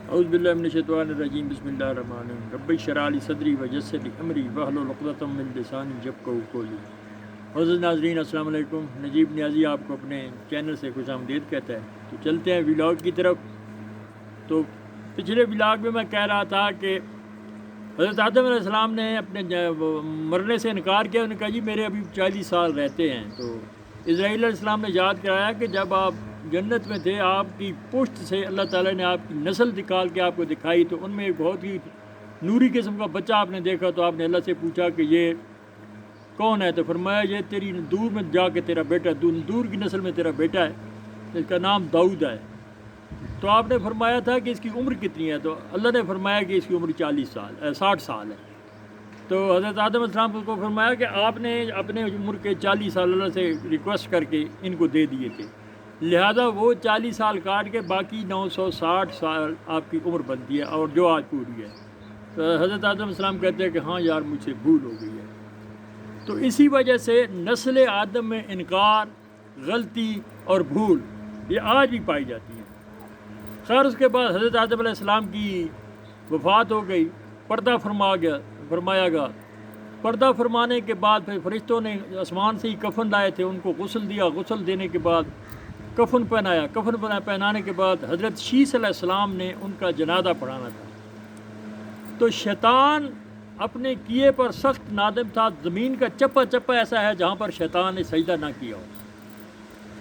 اعوذ باللہ من الشیطان الرجیم بسم اللہ الرحمن الرحیم رب اشرح لی صدری ویسر لی امری واحلل عقدۃ من لسانی یفقہوا قولی۔ حضرت ناظرین السلام علیکم، نجیب نیازی آپ کو اپنے چینل سے خوش آمدید کہتا ہے۔ تو چلتے ہیں ولاگ کی طرف۔ تو پچھلے ولاگ میں کہہ رہا تھا کہ حضرت آدم علیہ السلام نے اپنے مرنے سے انکار کیا، انہوں نے کہا جی میرے ابھی 40 سال رہتے ہیں۔ تو اسرائیل علیہ السلام نے یاد کرایا کہ جب آپ جنت میں تھے، آپ کی پشت سے اللہ تعالیٰ نے آپ کی نسل نکال کے آپ کو دکھائی، تو ان میں ایک بہت ہی نوری قسم کا بچہ آپ نے دیکھا، تو آپ نے اللہ سے پوچھا کہ یہ کون ہے؟ تو فرمایا یہ تیری دور میں جا کے تیرا بیٹا، دور کی نسل میں تیرا بیٹا ہے، اس کا نام داؤد ہے۔ تو آپ نے فرمایا تھا کہ اس کی عمر کتنی ہے؟ تو اللہ نے فرمایا کہ اس کی عمر 60 سال ہے۔ تو حضرت آدم علیہ السلام کو فرمایا کہ آپ نے اپنے عمر کے 40 سال اللہ سے ریکویسٹ کر کے ان کو دے دیے تھے، لہذا وہ 40 سال کاٹ کے باقی 960 سال آپ کی عمر بنتی ہے، اور جو آج پوری ہے۔ تو حضرت آدم علیہ السلام کہتے ہیں کہ ہاں یار مجھ سے بھول ہو گئی ہے۔ تو اسی وجہ سے نسل آدم میں انکار، غلطی اور بھول یہ آج بھی پائی جاتی ہیں۔ خیر اس کے بعد حضرت آدم علیہ السلام کی وفات ہو گئی، پردہ فرمایا گیا۔ پردہ فرمانے کے بعد پھر فرشتوں نے آسمان سے ہی کفن لائے تھے، ان کو غسل دیا، غسل دینے کے بعد کفن پہنایا، پہنانے کے بعد حضرت شیس علیہ السلام نے ان کا جنازہ پڑھانا تھا۔ تو شیطان اپنے کیے پر سخت نادم تھا، زمین کا چپا چپا ایسا ہے جہاں پر شیطان نے سجدہ نہ کیا ہو،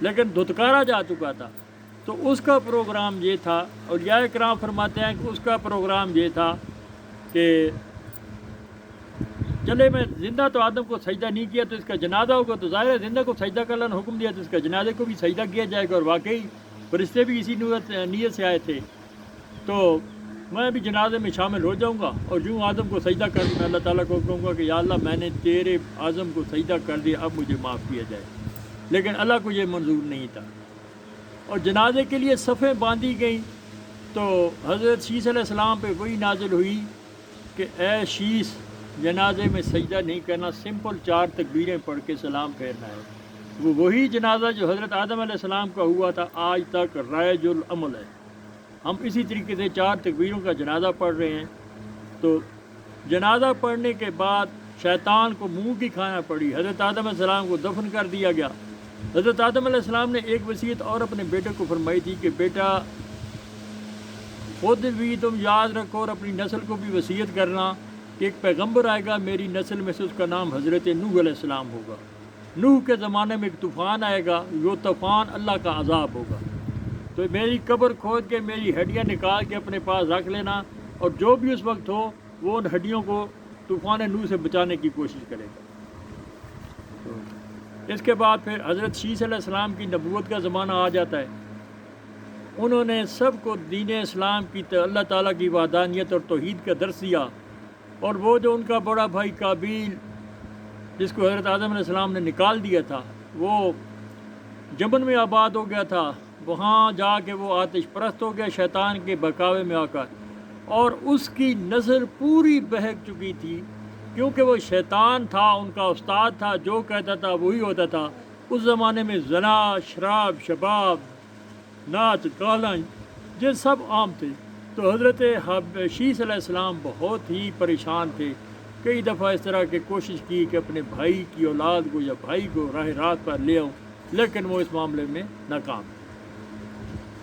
لیکن دھتکارا جا چکا تھا۔ تو اس کا پروگرام یہ تھا، اولیاء کرام فرماتے ہیں کہ اس کا پروگرام یہ تھا کہ چلے میں زندہ تو آدم کو سجدہ نہیں کیا، تو اس کا جنازہ ہوگا، تو ظاہر ہے زندہ کو سجدہ کا اللہ نے حکم دیا، تو اس کا جنازے کو بھی سجدہ کیا جائے گا، اور واقعی فرشتے بھی اسی نیت سے آئے تھے۔ تو میں بھی جنازے میں شامل ہو جاؤں گا، اور جو آدم کو سجدہ کر میں اللہ تعالیٰ کو کہوں گا کہ یا اللہ میں نے تیرے اعظم کو سجدہ کر دیا، اب مجھے معاف کیا جائے۔ لیکن اللہ کو یہ منظور نہیں تھا، اور جنازے کے لیے صفیں باندھی گئیں۔ تو حضرت شیس علیہ السلام پہ وہی نازل ہوئی کہ اے شیس، جنازے میں سجدہ نہیں کرنا، سمپل 4 تکبیریں پڑھ کے سلام پھیرنا ہے۔ وہ وہی جنازہ جو حضرت آدم علیہ السلام کا ہوا تھا آج تک رائج العمل ہے۔ ہم اسی طریقے سے 4 تکبیروں کا جنازہ پڑھ رہے ہیں۔ تو جنازہ پڑھنے کے بعد شیطان کو منہ کی کھانا پڑی، حضرت آدم علیہ السلام کو دفن کر دیا گیا۔ حضرت آدم علیہ السلام نے ایک وصیت اور اپنے بیٹے کو فرمائی تھی کہ بیٹا خود بھی تم یاد رکھو اور اپنی نسل کو بھی وصیت کرنا کہ ایک پیغمبر آئے گا میری نسل میں سے، اس کا نام حضرت نوح علیہ السلام ہوگا۔ نوح کے زمانے میں ایک طوفان آئے گا، وہ طوفان اللہ کا عذاب ہوگا۔ تو میری قبر کھود کے میری ہڈیاں نکال کے اپنے پاس رکھ لینا، اور جو بھی اس وقت ہو وہ ان ہڈیوں کو طوفان نوح سے بچانے کی کوشش کرے گا۔ اس کے بعد پھر حضرت شیس علیہ السلام کی نبوت کا زمانہ آ جاتا ہے۔ انہوں نے سب کو دین اسلام کی اللہ تعالیٰ کی وحدانیت اور توحید کا درس دیا، اور وہ جو ان کا بڑا بھائی قابیل جس کو حضرت آدم علیہ السلام نے نکال دیا تھا، وہ یمن میں آباد ہو گیا تھا، وہاں جا کے وہ آتش پرست ہو گیا شیطان کے بہکاوے میں آ کر، اور اس کی نسل پوری بہک چکی تھی، کیونکہ وہ شیطان تھا، ان کا استاد تھا، جو کہتا تھا وہی ہوتا تھا۔ اس زمانے میں زنا، شراب، شباب، ناچ گانا یہ سب عام تھے۔ تو حضرت شیس علیہ السلام بہت ہی پریشان تھے، کئی دفعہ اس طرح کی کوشش کی کہ اپنے بھائی کی اولاد کو یا بھائی کو راہ راست پر لے آؤں، لیکن وہ اس معاملے میں ناکام۔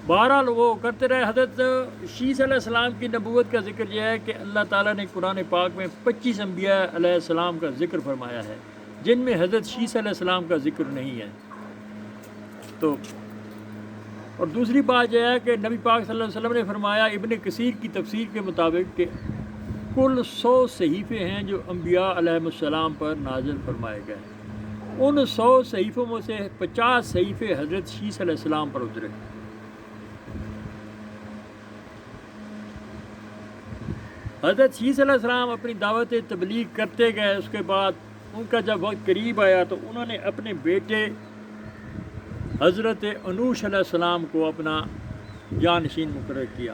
بہرحال وہ کرتے رہے۔ حضرت شیس علیہ السلام کی نبوت کا ذکر یہ ہے کہ اللہ تعالیٰ نے قرآن پاک میں 25 انبیاء علیہ السلام کا ذکر فرمایا ہے، جن میں حضرت شیس علیہ السلام کا ذکر نہیں ہے۔ تو اور دوسری بات یہ ہے کہ نبی پاک صلی اللہ علیہ وسلم نے فرمایا، ابن کثیر کی تفسیر کے مطابق، کہ کل 100 صحیفے ہیں جو انبیاء علیہ السلام پر نازل فرمائے گئے۔ ان 100 صحیفوں میں سے 50 صحیفے حضرت شیس علیہ السلام پر اترے۔ حضرت شیس علیہ السلام اپنی دعوت تبلیغ کرتے گئے۔ اس کے بعد ان کا جب وقت قریب آیا تو انہوں نے اپنے بیٹے حضرت انوش علیہ السلام کو اپنا جانشین مقرر کیا،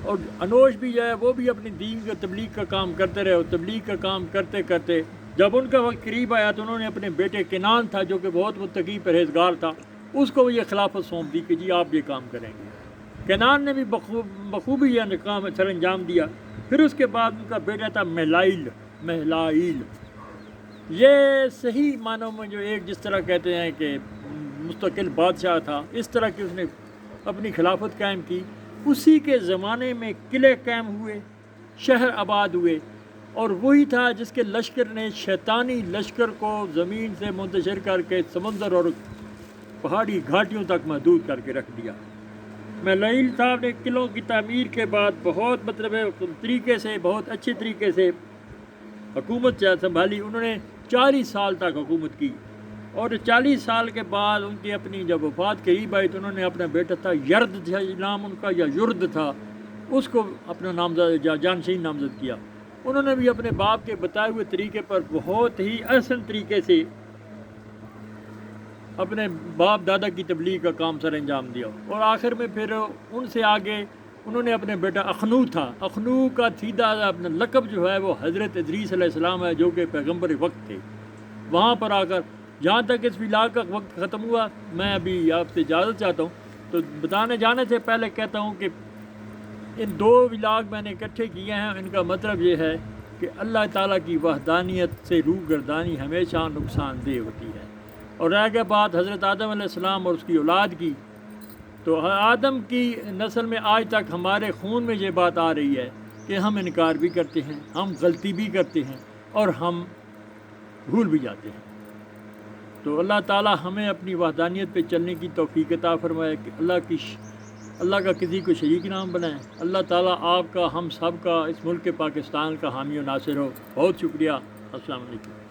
اور انوش بھی جو ہے وہ بھی اپنی دین کا تبلیغ کا کام کرتے رہے، اور تبلیغ کا کام کرتے کرتے جب ان کا وقت قریب آیا تو انہوں نے اپنے بیٹے کنان تھا، جو کہ بہت متقی پرہیزگار تھا، اس کو یہ خلافت سونپ دی کہ جی آپ یہ کام کریں گے۔ کنعان نے بھی بخوبی یہ کام سر انجام دیا۔ پھر اس کے بعد ان کا بیٹا تھا مہلائیل۔ یہ صحیح معنوں میں جو ایک جس طرح کہتے ہیں کہ مستقل بادشاہ تھا، اس طرح کہ اس نے اپنی خلافت قائم کی۔ اسی کے زمانے میں قلعے قائم ہوئے، شہر آباد ہوئے، اور وہی تھا جس کے لشکر نے شیطانی لشکر کو زمین سے منتشر کر کے سمندر اور پہاڑی گھاٹیوں تک محدود کر کے رکھ دیا۔ مہلائیل صاحب نے قلعوں کی تعمیر کے بعد بہت بہت اچھے طریقے سے حکومت سنبھالی۔ انہوں نے 40 سال تک حکومت کی، اور 40 سال کے بعد ان کی اپنی جب وفات قریب آئی تو انہوں نے اپنا بیٹا تھا یرد نام ان کا، یا یرد تھا، اس کو اپنا نامزد جانشین نامزد کیا۔ انہوں نے بھی اپنے باپ کے بتائے ہوئے طریقے پر بہت ہی احسن طریقے سے اپنے باپ دادا کی تبلیغ کا کام سر انجام دیا، اور آخر میں پھر ان سے آگے انہوں نے اپنے بیٹا اخنو تھا، اخنو کا سیدھا اپنا لقب جو ہے وہ حضرت ادریس علیہ السلام ہے، جو کہ پیغمبر وقت تھے۔ وہاں پر آ کر جہاں تک اس ولاگ کا وقت ختم ہوا، میں ابھی آپ سے اجازت چاہتا ہوں، تو بتانے جانے سے پہلے کہتا ہوں کہ ان 2 ولاگ میں نے اکٹھے کیے ہیں۔ ان کا مطلب یہ ہے کہ اللہ تعالیٰ کی وحدانیت سے روگردانی ہمیشہ نقصان دہ ہوتی ہے۔ اور رہ گئی بات حضرت آدم علیہ السلام اور اس کی اولاد کی، تو آدم کی نسل میں آج تک ہمارے خون میں یہ بات آ رہی ہے کہ ہم انکار بھی کرتے ہیں، ہم غلطی بھی کرتے ہیں، اور ہم بھول بھی جاتے ہیں۔ تو اللہ تعالیٰ ہمیں اپنی وحدانیت پہ چلنے کی توفیق عطا فرمائے کہ اللہ کا کسی کو شریک نام بنائیں۔ اللہ تعالیٰ آپ کا، ہم سب کا، اس ملک پاکستان کا حامی و ناصر ہو۔ بہت شکریہ۔ السلام علیکم۔